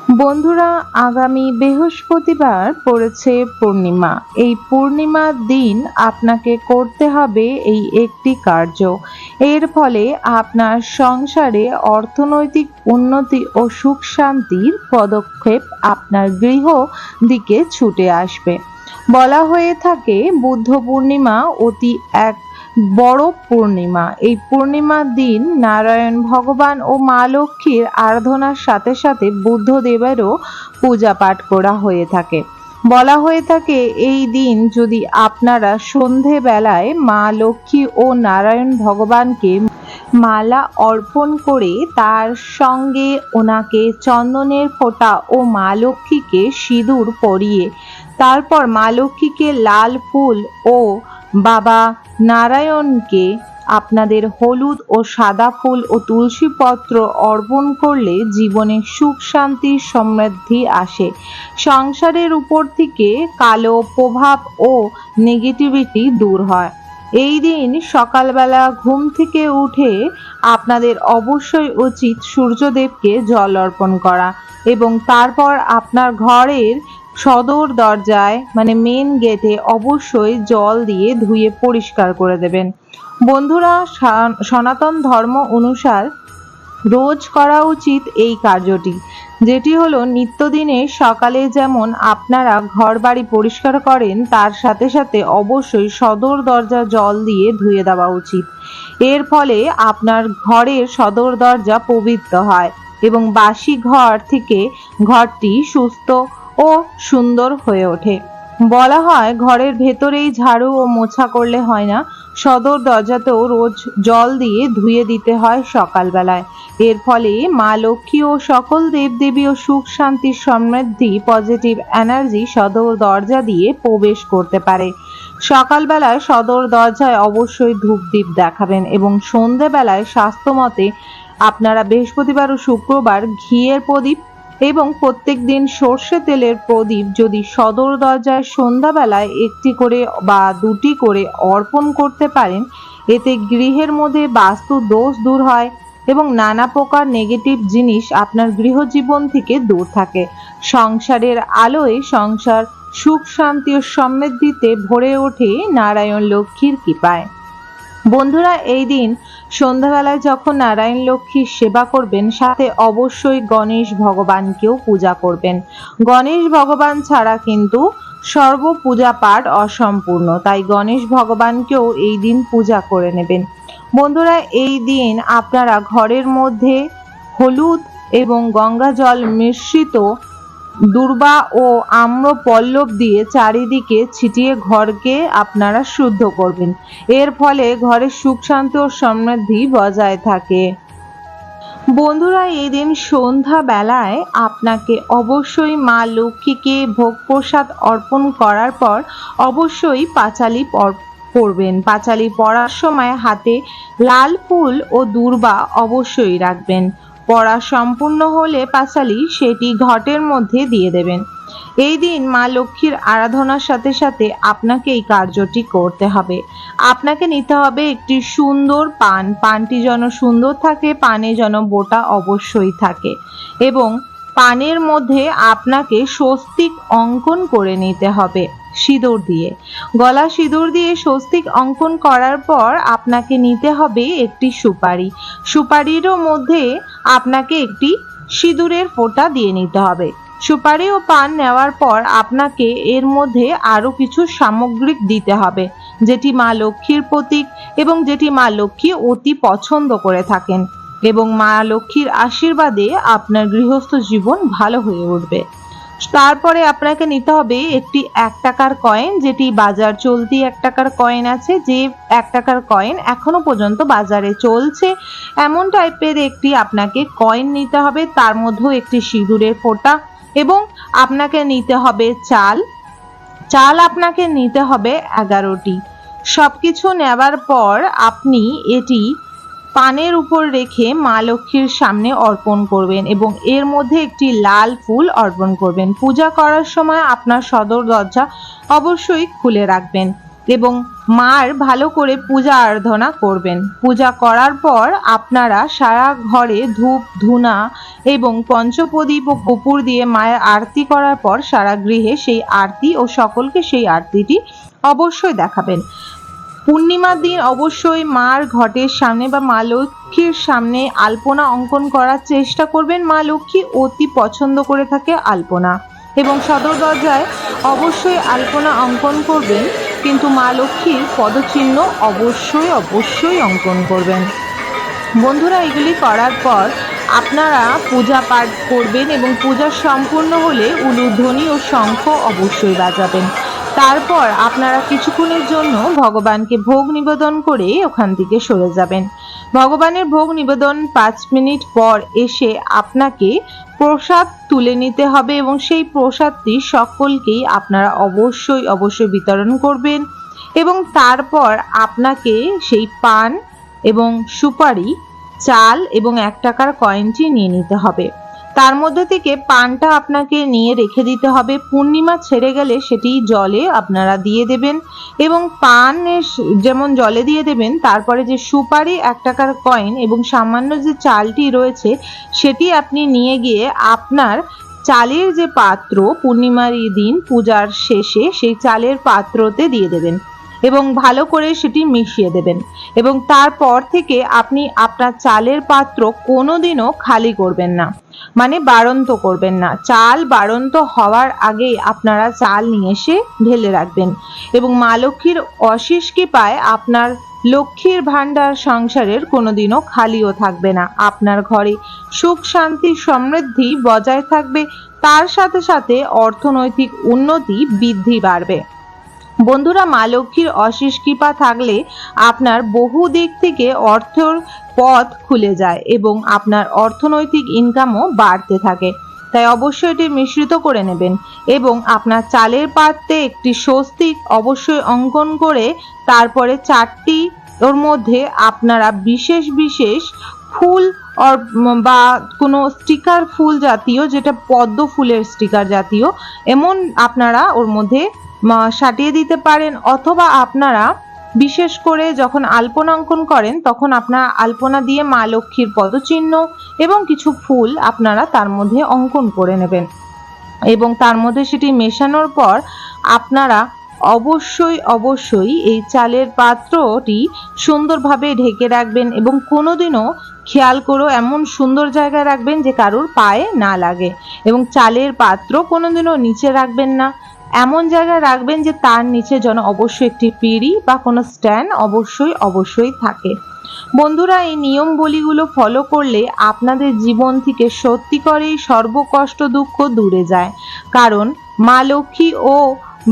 বন্ধুরা, আগামী বৃহস্পতিবার পড়েছে পূর্ণিমা। এই পূর্ণিমার দিন আপনাকে করতে হবে এই একটি কার্য। এর ফলে আপনার সংসারে অর্থনৈতিক উন্নতি ও সুখ শান্তির পদক্ষেপ আপনার গৃহ দিকে ছুটে আসবে। বলা হয়ে থাকে বুদ্ধ পূর্ণিমা অতি এক বড় পূর্ণিমা। এই পূর্ণিমার দিন নারায়ণ ভগবান ও মা লক্ষ্মীর আরাধনার সাথে সাথে বুদ্ধদেবেরও পূজা পাঠ করা হয়ে থাকে। বলা হয়ে থাকে এই দিন যদি আপনারা সন্ধে বেলায় মা লক্ষ্মী ও নারায়ণ ভগবানকে মালা অর্পণ করে তার সঙ্গে ওনাকে চন্দনের ফোঁটা ও মা লক্ষ্মীকে সিঁদুর পরিয়ে তারপর মা লক্ষ্মীকে লাল ফুল ও বাবা নারায়ণকে আপনাদের হলুদ ও সাদা ফুল ও তুলসী পত্র অর্পণ করলে জীবনে সুখ শান্তি সমৃদ্ধি আসে। সংসারের উপর থেকে কালো প্রভাব ও নেগেটিভিটি দূর হয়। এই দিন সকালবেলা ঘুম থেকে উঠে আপনাদের অবশ্যই উচিত সূর্যদেবকে জল অর্পণ করা এবং তারপর আপনার ঘরের সদর দরজায় মেন গেটে অবশ্যই জল দিয়ে ধুয়ে পরিষ্কার করে দেবেন। বন্ধুরা, সনাতন ধর্ম অনুসার রোজ করা উচিত এই কার্যটি, যেটি হলো নিত্যদিনে সকালে যেমন আপনারা ঘর বাড়ি পরিষ্কার করেন তার সাথে সাথে অবশ্যই সদর দরজা জল দিয়ে ধুয়ে দেওয়া উচিত। এর ফলে আপনার ঘরের সদর দরজা পবিত্র হয় এবং বাসি ঘর থেকে ঘরটি সুস্থ ও সুন্দর হয়ে ওঠে। বলা হয় ঘরের ভেতরেই ঝাড়ু ও মোছা করলে হয় না, সদর দরজাতেও রোজ জল দিয়ে ধুয়ে দিতে হয় সকালবেলায়। এর ফলে মা লক্ষ্মী ও সকল দেবদেবী ও সুখ শান্তির সমৃদ্ধি পজিটিভ এনার্জি সদর দরজা দিয়ে প্রবেশ করতে পারে। সকালবেলায় সদর দরজায় অবশ্যই ধূপদীপ দেখাবেন এবং সন্ধেবেলায় স্বাস্থ্যমতে আপনারা বৃহস্পতিবার ও শুক্রবার ঘিয়ের প্রদীপ এবং প্রত্যেক দিন সর্ষে তেলের প্রদীপ যদি সদর দরজায় সন্ধ্যাবেলায় একটি করে বা দুটি করে অর্পণ করতে পারেন, এতে গৃহের মধ্যে বাস্তু দোষ দূর হয় এবং নানা প্রকার নেগেটিভ জিনিস আপনার গৃহজীবন থেকে দূর থাকে। সংসারের আলোয় সংসার সুখ শান্তি ও সমৃদ্ধিতে ভরে ওঠে নারায়ণ লক্ষ্মীর কৃপায়। বন্ধুরা, এই দিন সন্ধ্যাবেলায় যখন নারায়ণ লক্ষ্মীর সেবা করবেন সাথে অবশ্যই গণেশ ভগবানকেও পূজা করবেন। গণেশ ভগবান ছাড়া কিন্তু সর্ব পূজা পাঠ অসম্পূর্ণ, তাই গণেশ ভগবানকেও এই দিন পূজা করে নেবেন। বন্ধুরা, এই দিন আপনারা ঘরের মধ্যে হলুদ এবং গঙ্গা জল মিশ্রিত দূর্বা ও আম্র পল্লব দিয়ে চারিদিকে ছিটিয়ে ঘরকে আপনারা শুদ্ধ করবেন। এর ফলে ঘরে সুখ শান্তি ও সমৃদ্ধি বজায় থাকে। বন্ধুরা, এই দিন সন্ধ্যা বেলায় আপনাকে অবশ্যই মা লক্ষ্মীকে ভোগ প্রসাদ অর্পণ করার পর অবশ্যই পাঁচালি পরবেন। পাঁচালি পরার সময় হাতে লাল ফুল ও দূর্বা অবশ্যই রাখবেন। পড়া সম্পূর্ণ হলে পাঁচালি সেটি ঘটের মধ্যে দিয়ে দেবেন। এই দিন মা লক্ষ্মীর আরাধনার সাথে সাথে আপনাকে এই কার্যটি করতে হবে। আপনাকে নিতে হবে একটি সুন্দর পান, পানটি যেন সুন্দর থাকে, পানে যেন বোটা অবশ্যই থাকে এবং পানের মধ্যে আপনাকে স্বস্তিক অঙ্কন করে নিতে হবে সিঁদুর দিয়ে। গলা সিঁদুর দিয়ে স্বস্তিক অঙ্কন করার পর আপনাকে নিতে হবে একটি সুপারি। সুপারিরও মধ্যে আপনাকে একটি সিঁদুরের ফোঁটা দিয়ে নিতে হবে। সুপারি ও পান নেওয়ার পর আপনাকে এর মধ্যে আরো কিছু সামগ্রী দিতে হবে, যেটি মা লক্ষ্মীর প্রতীক এবং যেটি মা লক্ষ্মী অতি পছন্দ করে থাকেন এবং মা লক্ষ্মীর আশীর্বাদে আপনার গৃহস্থ জীবন ভালো হয়ে উঠবে। তারপরে আপনাকে নিতে হবে একটি 1 টাকার কয়েন, যেটি বাজার চলতি 1 টাকার কয়েন আছে, যে 1 টাকার কয়েন এখনো পর্যন্ত বাজারে চলছে এমন টাইপের একটি আপনাকে কয়েন নিতে হবে। তার মধ্যেও একটি সিঁদুরের ফোঁটা এবং আপনাকে নিতে হবে চাল। চাল আপনাকে নিতে হবে 11টি। সবকিছু নেওয়ার পর আপনি এটি পানের উপর রেখে মা লক্ষ্মীর সামনে অর্পণ করবেন এবং এর মধ্যে একটি লাল ফুল অর্পণ করবেন। পূজা করার সময় আপনার সদর দরজা অবশ্যই খুলে রাখবেন এবং মার ভালো করে পূজা আরাধনা করবেন। পূজা করার পর আপনারা সারা ঘরে ধূপ ধুনা এবং পঞ্চপ্রদীপ ও কর্পূর দিয়ে মায়ের আরতি করার পর সারা গৃহে সেই আরতি ও সকলকে সেই আরতিটি অবশ্যই দেখাবেন। পূর্ণিমার দিন অবশ্যই মার ঘটের সামনে বা মা লক্ষ্মীর সামনে আলপনা অঙ্কন করার চেষ্টা করবেন। মা লক্ষ্মী অতি পছন্দ করে থাকে আলপনা, এবং সদর দরজায় অবশ্যই আলপনা অঙ্কন করবেন, কিন্তু মা লক্ষ্মীর পদচিহ্ন অবশ্যই অঙ্কন করবেন। বন্ধুরা, এগুলি করার পর আপনারা পূজা পাঠ করবেন এবং পূজা সম্পূর্ণ হলে উলুধ্বনি ও শঙ্খ অবশ্যই বাজাবেন। তারপর আপনারা কিছুক্ষণের জন্য ভগবানকে ভোগ নিবেদন করে ওখান থেকে সরে যাবেন। ভগবানের ভোগ নিবেদন 5 মিনিট পর এসে আপনাকে প্রসাদ তুলে নিতে হবে এবং সেই প্রসাদটি সকলকেই আপনারা অবশ্যই বিতরণ করবেন। এবং তারপর আপনাকে সেই পান এবং সুপারি, চাল এবং 1 টাকার কয়েনটি নিয়ে নিতে হবে। তার মধ্যে থেকে পানটা আপনাকে নিয়ে রেখে দিতে হবে। পূর্ণিমা ছেড়ে গেলে সেটি জলে আপনারা দিয়ে দেবেন এবং পান যেমন জলে দিয়ে দেবেন, তারপরে যে সুপারি, 1 টাকার কয়েন এবং সামান্য যে চালটি রয়েছে সেটি আপনি নিয়ে গিয়ে আপনার চালের যে পাত্র, পূর্ণিমার দিন পূজার শেষে সেই চালের পাত্রতে দিয়ে দেবেন এবং ভালো করে সেটি মিশিয়ে দেবেন। এবং তারপর থেকে আপনি আপনার চালের পাত্র কোনোদিনও খালি করবেন না, মানে বাড়ন্ত করবেন না। চাল বাড়ন্ত হওয়ার আগেই আপনারা চাল নিয়ে এসে ঢেলে রাখবেন এবং মা লক্ষ্মীর অশেষ কৃপায় আপনার লক্ষ্মীর ভাণ্ডার সংসারের কোনোদিনও খালিও থাকবে না। আপনার ঘরে সুখ শান্তি সমৃদ্ধি বজায় থাকবে, তার সাথে সাথে অর্থনৈতিক উন্নতি বৃদ্ধি বাড়বে। বন্ধুরা, মা লক্ষ্মীর অশেষ কৃপা থাকলে আপনার বহু দিক থেকে অর্থের পথ খুলে যায় এবং আপনার অর্থনৈতিক ইনকামও বাড়তে থাকে। তাই অবশ্যই এটি মিশ্রিত করে নেবেন এবং আপনার চালের পাত্রে একটি স্বস্তিক অবশ্যই অঙ্কন করে তারপরে 4টি ওর মধ্যে আপনারা বিশেষ ফুল বা কোনো স্টিকার ফুল জাতীয়, যেটা পদ্ম ফুলের স্টিকার জাতীয়, এমন আপনারা ওর মধ্যে সাটিয়ে দিতে পারেন। অথবা আপনারা বিশেষ করে যখন আলপনা অঙ্কন করেন তখন আপনারা আলপনা দিয়ে মা লক্ষ্মীর পদচিহ্ন এবং কিছু ফুল আপনারা তার মধ্যে অঙ্কন করে নেবেন এবং তার মধ্যে সেটি মেশানোর পর আপনারা অবশ্যই এই চালের পাত্রটি সুন্দরভাবে ঢেকে রাখবেন এবং কোনোদিনও খেয়াল করো এমন সুন্দর জায়গায় রাখবেন যে কারোর পায়ে না লাগে। এবং চালের পাত্র কোনোদিনও নিচে রাখবেন না, এমন জায়গায় রাখবেন যে তার নিচে যেন অবশ্যই একটি পিঁড়ি বা কোনো স্ট্যান্ড অবশ্যই থাকে। বন্ধুরা, এই নিয়মবলিগুলো ফলো করলে আপনাদের জীবন থেকে সত্যিকারেই সর্বকষ্ট দুঃখ দূরে যায়, কারণ মা লক্ষ্মী ও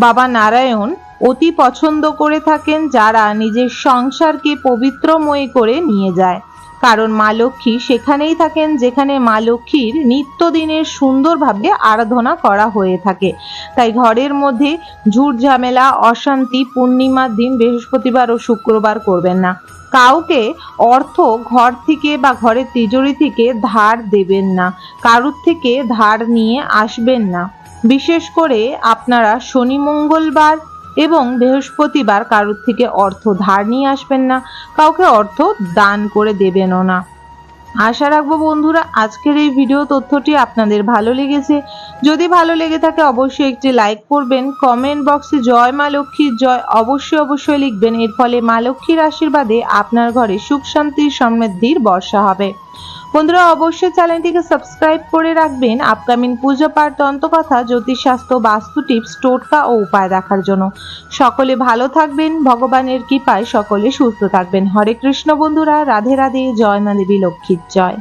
বাবা নারায়ণ অতি পছন্দ করে থাকেন যারা নিজের সংসারকে পবিত্রময় করে নিয়ে যায়। কারণ মা লক্ষ্মী সেখানেই থাকেন যেখানে মা লক্ষ্মীর নিত্যদিনের সুন্দরভাবে আরাধনা করা হয়ে থাকে। তাই ঘরের মধ্যে ঝুট ঝামেলা, অশান্তি পূর্ণিমার দিন বৃহস্পতিবার ও শুক্রবার করবেন না। কাউকে অর্থ ঘর থেকে বা ঘরের তিজোরি থেকে ধার দেবেন না, কারুর থেকে ধার নিয়ে আসবেন না। বিশেষ করে আপনারা শনি, মঙ্গলবার এবং বৃহস্পতিবার কারুর থেকে অর্থ ধার নিয়ে আসবেন না, কাউকে অর্থ দান করে দেবেনও না। আশা রাখবো বন্ধুরা আজকের এই ভিডিও তথ্যটি আপনাদের ভালো লেগেছে। যদি ভালো লেগে থাকে অবশ্যই একটি লাইক করবেন, কমেন্ট বক্সে জয় মা লক্ষ্মীর জয় অবশ্যই লিখবেন। এর ফলে মা লক্ষ্মীর আশীর্বাদে আপনার ঘরে সুখ শান্তি সমৃদ্ধির বর্ষা হবে। বন্ধুরা, অবশ্যই চ্যানেলটিকে সাবস্ক্রাইব করে রাখবেন আপকামিং পূজা পাঠ, তন্ত্রকথা, জ্যোতিষশাস্ত্র, বাস্তু টিপস, টোটকা ও উপায় দেখার জন্য। সকলে ভালো থাকবেন, ভগবানের কৃপায় সকলে সুস্থ থাকবেন। হরে কৃষ্ণ বন্ধুরা, রাধে রাধে, জয় মা দেবী লক্ষ্মীর জয়।